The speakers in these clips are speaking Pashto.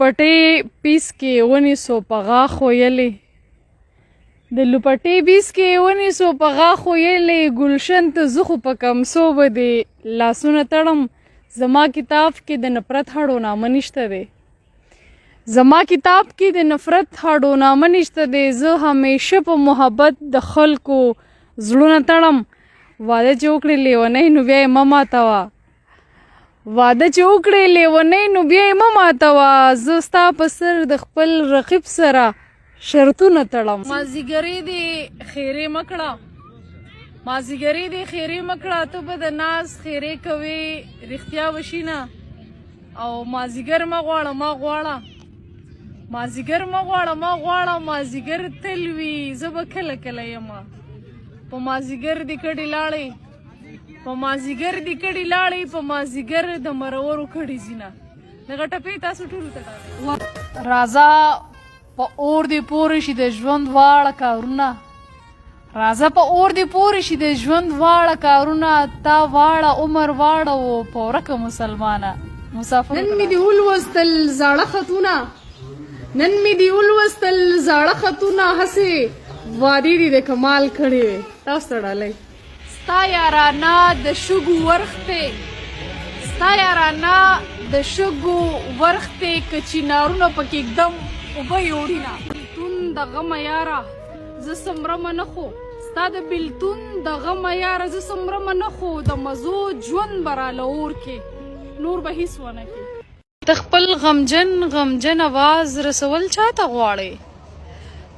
لوپټې پیس کې ونیسو په غاښ ویلې د لوپټې پیس کې ونیسو په غاښ ویلې ګلشن ته زه خو په کمسو به دې لاسونه تړم زما کتاب کې د نفرت هړونامه نشته دی زما کتاب کې د نفرت هړونامه نشته دی زه همیشه په محبت د خلکو زړونه تړم واده چې وکړې لیونۍ نو بیا یې مه ماتوه واده چې وکړې لیونۍ نو بیا یې مه ماتوه زه ستا په سر د خپل رقیب سره شرطونه تړم مازدیګري دې خیرې مه کړه مازدیګري دې خیرې مه کړه ته به د ناز خیرې کوې رښتیا وشي نه او مازدیګر مه غواړه ما غواړه مازدیګر مه غواړه ما غواړه مازدیګر تل وي زه به کله کله یمه په مازدیګر دې کډې لاړې په مازدیګر دې کډې لاړې په مازدیګر د مرورو کډې ځینه دغه ټپې تاسو ټولو ته ډالۍ راځه په اور دې پورې شي د ژوند واړه کارونه راځه په اور دې پورې شي د ژوند واړه کارونه تا واړه عمر واړه و په ورکه مسلمانه مسافر نن مې دې ولوستل زاړه خطونه نن مې دې ولوستل زاړه خطونه هسې وادي دې د کمال کړې وې تاسو ته ډالۍ ستا یارانه د شګو ورختې ستا یارانه د شګو ورختې که چینارونه پکې ږدم اوبه یې وړینه بېلتون د غمه یاره زه څمرمه نه خو ستا د بېلتون د غمه یاره زه څمرمه نه خو د مزو ژوند به راله اور کې نور به هېڅ ونه کې ته خپل غمجن اواز رسول چاته غواړې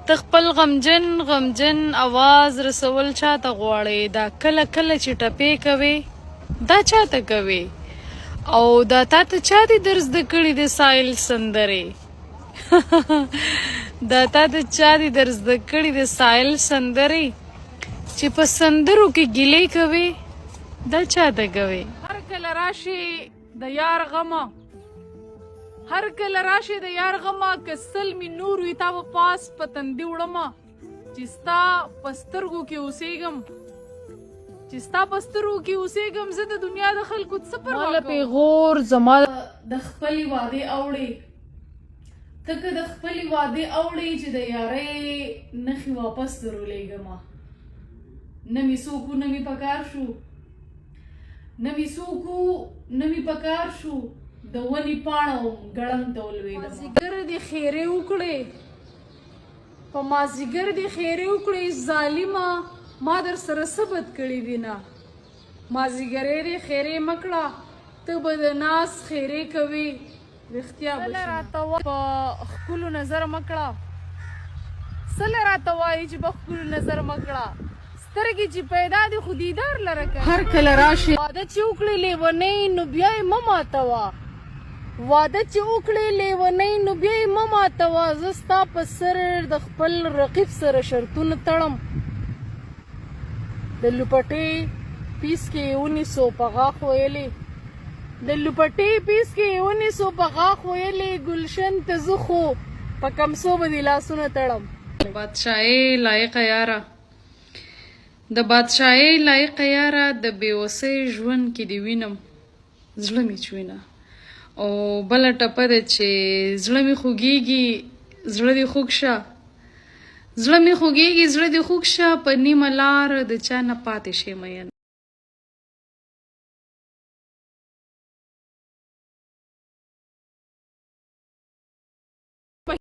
ته خپل غمجن اواز رسول چاته غواړې دا کله کله چې ټپې کوې دا چاته کوې او دا تا ته چا دي در زده کړي د سایل سندرې دا تا ته چا دي در زده کړي د سایل سندرې چې په سندرو کې ګیلې کوې دا چاته کوې هر کله راشي د یار غمه هر کله راشي د یار غمه که سل می نور وي تا به پاس په تندي وړمه چې ستا په سترګو کې اوسېږم چې ستا په سترګو کې اوسېږم زه د دنیا د خلکو څه پروا کوم پیغور زما د خپلې وعدې اوړې ته که د خپلې وعدې اوړې چې د یارۍ نښې واپس درولېږمه نه مې څوک نه مې پکار شو نه مې څوک نه مې پکار شو د ونې پاڼه ګړنګ ته ولوېدم مازدیګر دې خیرې وکړې په مازدیګر دې خیرې وکړې ظالمه ما در سره څه بد کړي دي نه مازدیګرې دې خیرې مه کړه ته به د ناز خیرې کوې رښتیا به راته په ښکلو نظر مه کړه څه راته وایي چې په ښکلو نظر مه کړه سترګې چې پیدا دي خو دیدار لره کوي هر کله راشي واده چې وکړې لیونۍ نو بیا یې مه ماتوه واده چې وکړې لیونۍ نو بیا یې مه ماتوه زه ستا په سر د خپل رقیب سره شرطونه تړم د لوپټې پیس کې ونیسو په غاښ ویلې د لوپټې پیس کې ونیسو په غاښ ویلې ګلشن ته زه خو په کمسو به دې لاسونه تړم بادشاهۍ لایقه یاره د بادشاهۍ لایقه یاره د بېوسۍ ژوند کې دې وینم زړه مې چوینه او بله ټپه ده چې زړه مې خوږېږي زړه دې خوږ شه زړه مې خوږېږي زړه دې خوږ شه په نیمه لار د چا نه پاتې شې مینه